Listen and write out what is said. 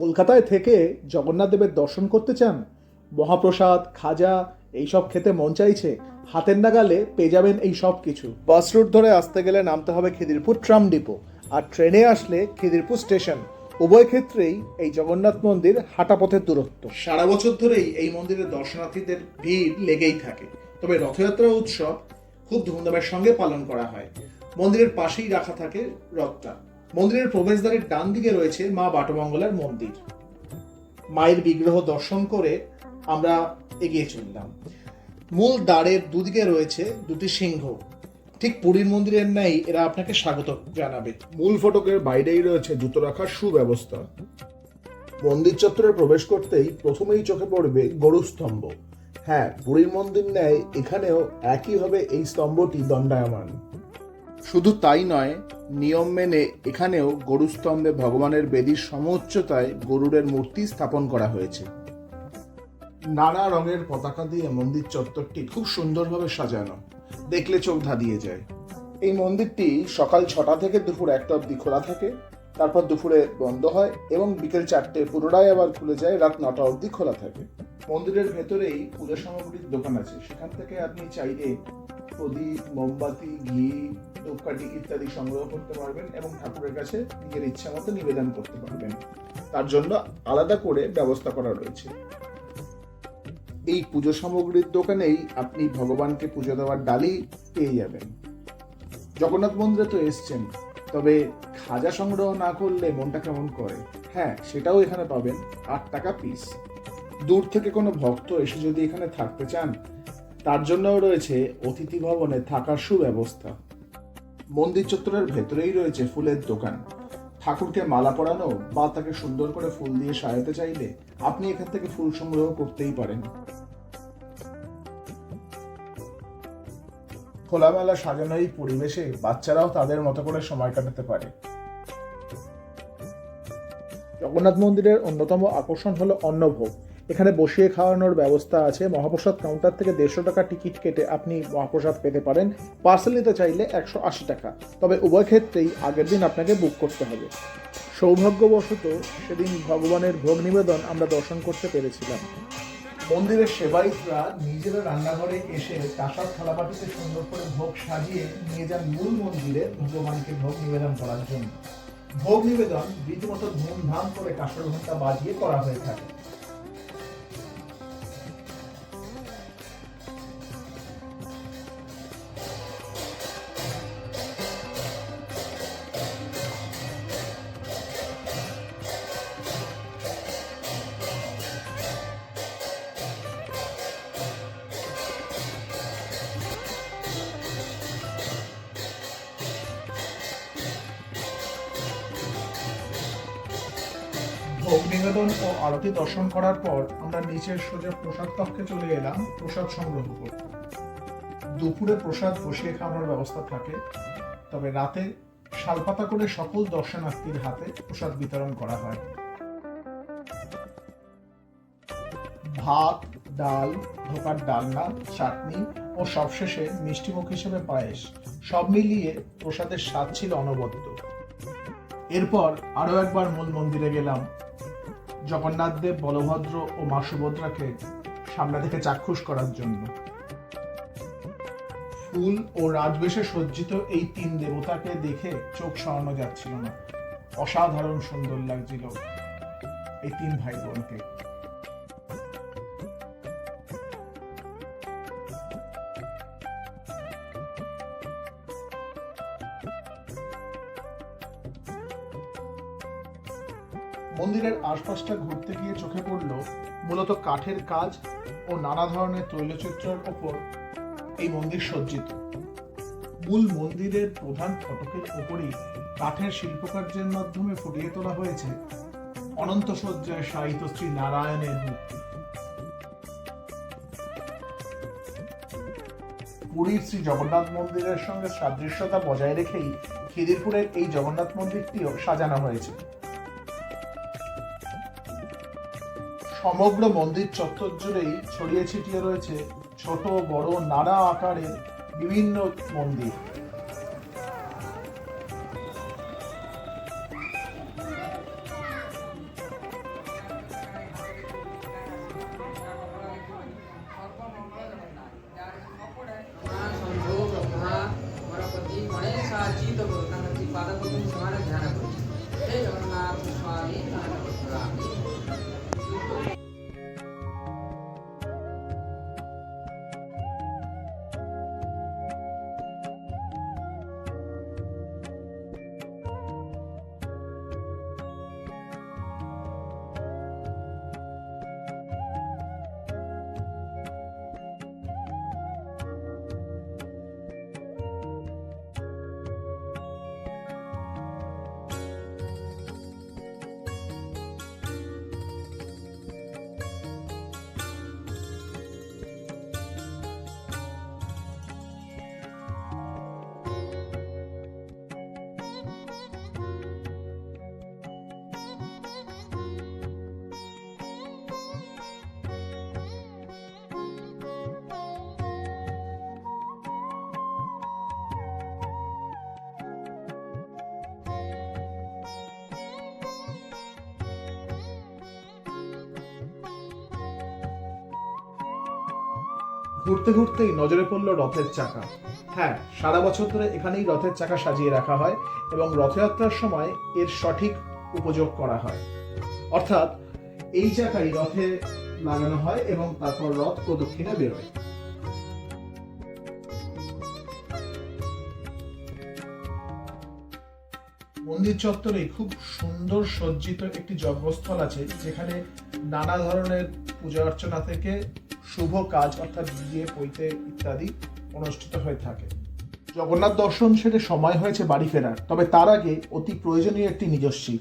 কলকাতায় থেকে জগন্নাথ দেবের দর্শন করতে চান? মহাপ্রসাদ, খাজা এইসব খেতে মন চাইছে? হাতের নাগালে পেয়ে যাবেন এই সব কিছু। বাস রুট ধরে আসতে গেলে নামতে হবে খিদিরপুর ট্রাম ডিপো, আর ট্রেনে আসলে খিদিরপুর স্টেশন। উভয় ক্ষেত্রেই এই জগন্নাথ মন্দির হাঁটা পথের দূরত্ব। সারা বছর ধরেই এই মন্দিরের দর্শনার্থীদের ভিড় লেগেই থাকে। তবে রথযাত্রা উৎসব খুব ধুমধামের সঙ্গে পালন করা হয়। মন্দিরের পাশেই রাখা থাকে রথটা। মন্দিরের প্রবেশদ্বারের ডান দিকে রয়েছে মা বাটমঙ্গলার মন্দির। মায়ের বিগ্রহ দর্শন করে আমরা এগিয়ে চললাম। মূল দ্বারের দুদিকে রয়েছে দুটি সিংহ। ঠিক পুরীর মন্দিরের ন্যায় এরা আপনাকে স্বাগত জানাবে। মূল ফটকের বাইরেই রয়েছে জুতো রাখার সুব্যবস্থা। মন্দির চত্বরে প্রবেশ করতেই প্রথমেই চোখে পড়বে গরুস্তম্ভ। হ্যাঁ, পুরীর মন্দির ন্যায় এখানেও একইভাবে এই স্তম্ভটি দণ্ডায়মান। শুধু তাই নয়, নিয়ম মেনে এখানেও গরুস্তম্ভে ভগবানের বেদির সমউচ্চতায় গরুড়ের মূর্তি স্থাপন করা হয়েছে। নানা রঙের পতাকা দিয়ে মন্দির চত্বরটি খুব সুন্দরভাবে সাজানো, দেখলে চোখ ধাঁধিয়ে যায়। এই মন্দিরটি সকাল 6টা থেকে দুপুর 1টা অবধি খোলা থাকে, তারপর দুপুরে বন্ধ হয় এবং বিকেল 4টে পুনরায় আবার খুলে যায়, রাত 9টা অবধি খোলা থাকে। মন্দিরের ভেতরেই পূজা সামগ্রীর দোকান আছে, সেখান থেকে আপনি চাইলে প্রদীপ, মোমবাতি, ঘি, ধূপকাঠি ইত্যাদি সংগ্রহ করতে পারবেন এবং ঠাকুরের কাছে নিজের ইচ্ছা মতো নিবেদন করতে পারবেন। তার জন্য আলাদা করে ব্যবস্থা করা রয়েছে। এই পুজো সামগ্রীর দোকানেই আপনি ভগবানকে পুজো দেওয়ার ডালি পেয়ে যাবেন। জগন্নাথ মন্দিরে তো এসছেন, তবে খাজা সংগ্রহ না করলে মনটা কেমন করে। হ্যাঁ, সেটাও এখানে পাবেন, 8 টাকা পিস। দূর থেকে কোনো ভক্ত এসে যদি এখানে থাকতে চান, তার জন্যও রয়েছে অতিথি ভবনে থাকার সুব্যবস্থা। মন্দির চত্বরের ভেতরেই রয়েছে ফুলের দোকান। ঠাকুরকে মালা পরানো বা তাকে সুন্দর করে ফুল দিয়ে সাজাতে চাইলে আপনি এখান থেকে ফুল সংগ্রহ করতেই পারেন। খোলামেলা সাজানো এই পরিবেশে বাচ্চারাও তাদের মতো করে সময় কাটাতে পারে। জগন্নাথ মন্দিরের অন্যতম আকর্ষণ হলো অন্নভোগ। এখানে বসিয়ে খাওয়ানোর ব্যবস্থা আছে। মহাপ্রসাদ কাউন্টার থেকে 150 টাকা টিকিট কেটে আপনি মহাপ্রসাদ পেতে পারেন। পার্সেল নিতে চাইলে 180 টাকা। তবে উভয় ক্ষেত্রেই আগের দিন আপনাকে বুক করতে হবে। সৌভাগ্যবশত সেদিন ভগবানের ভোগ নিবেদন আমরা দর্শন করতে পেরেছিলাম। মন্দিরের সেবায়িতরা নিজেরা রান্নাঘরে এসে কাঁসার থালাবাটিতে সুন্দর করে ভোগ সাজিয়ে নিয়ে যান মূল মন্দিরে ভগবানকে ভোগ নিবেদন করার জন্য। ভোগ নিবেদন রীতিমতো ধুমধাম করে কাঁসর ঘণ্টা বাজিয়ে করা হয়ে থাকে। ভোগ নিবেদন ও আরতি দর্শন করার পর আমরা নিচের সোজা প্রসাদ কক্ষে চলে এলাম প্রসাদ সংগ্রহ করতে। দুপুরে প্রসাদ বসিয়ে খাওয়ানোর ব্যবস্থা থাকে, তবে রাতে শালপাতা করে সকল দর্শনার্থীর হাতে প্রসাদ বিতরণ করা হয়। ভাত, ডাল, ধোকার ডালনা, চাটনি ও সবশেষে মিষ্টিমুখ হিসেবে পায়েস, সব মিলিয়ে প্রসাদের স্বাদ ছিল অনবদ্য। এরপর আরো একবার মূল মন্দিরে গেলাম জগন্নাথ দেব, বলভদ্র ও মা সুভদ্রাকে সামনে থেকে চাক্ষুষ করার জন্য। ফুল ও রাজবেশে সজ্জিত এই 3 দেবতাকে দেখে চোখ সরানো যাচ্ছিল না। অসাধারণ সুন্দর লাগছিল এই 3 ভাই বোনকে। মন্দিরের আশপাশটা ঘুরতে গিয়ে চোখে পড়ল মূলত কাঠের কাজ ও নানা ধরনের তৈলচিত্রের ওপর এই মন্দির সজ্জিত। মূল মন্দিরের প্রধান ফটকের ওপরই কাঠের শিল্পকার্যের মাধ্যমে ফুটিয়ে তোলা হয়েছে অনন্ত সজ্জায় শায়িত শ্রী নারায়ণের মূর্তি। পুরীর শ্রী জগন্নাথ মন্দিরের সঙ্গে সাদৃশ্যতা বজায় রেখেই খিদিরপুরের এই জগন্নাথ মন্দিরটিও সাজানো হয়েছে। সমগ্র মন্দির চত্বর জুড়েই ছড়িয়ে ছিটিয়ে রয়েছে ছোট বড় নানা আকারের বিভিন্ন মন্দির। ঘুরতে ঘুরতেই নজরে পড়ল রথের চাকা। হ্যাঁ, সারা বছর ধরে এখানেই রথের চাকা সাজিয়ে রাখা হয় এবং রথযাত্রার সময় এর সঠিক উপযোগ করা হয়। অর্থাৎ এই চাকাই রথে লাগানো হয় এবং তারপর রথ প্রদক্ষিণে বেরোয়। মন্দির চত্বরে খুব সুন্দর সজ্জিত একটি যজ্ঞস্থল আছে, যেখানে নানা ধরনের পূজা অর্চনা থেকে শুভ কাজ অর্থাৎ বিয়ে, পৈতে ইত্যাদি অনুষ্ঠিত হয়ে থাকে। জগন্নাথ দর্শন সেরে সময় হয়েছে বাড়ি ফেরার, তবে তার আগে অতি প্রয়োজনীয় একটি নিজস্বী।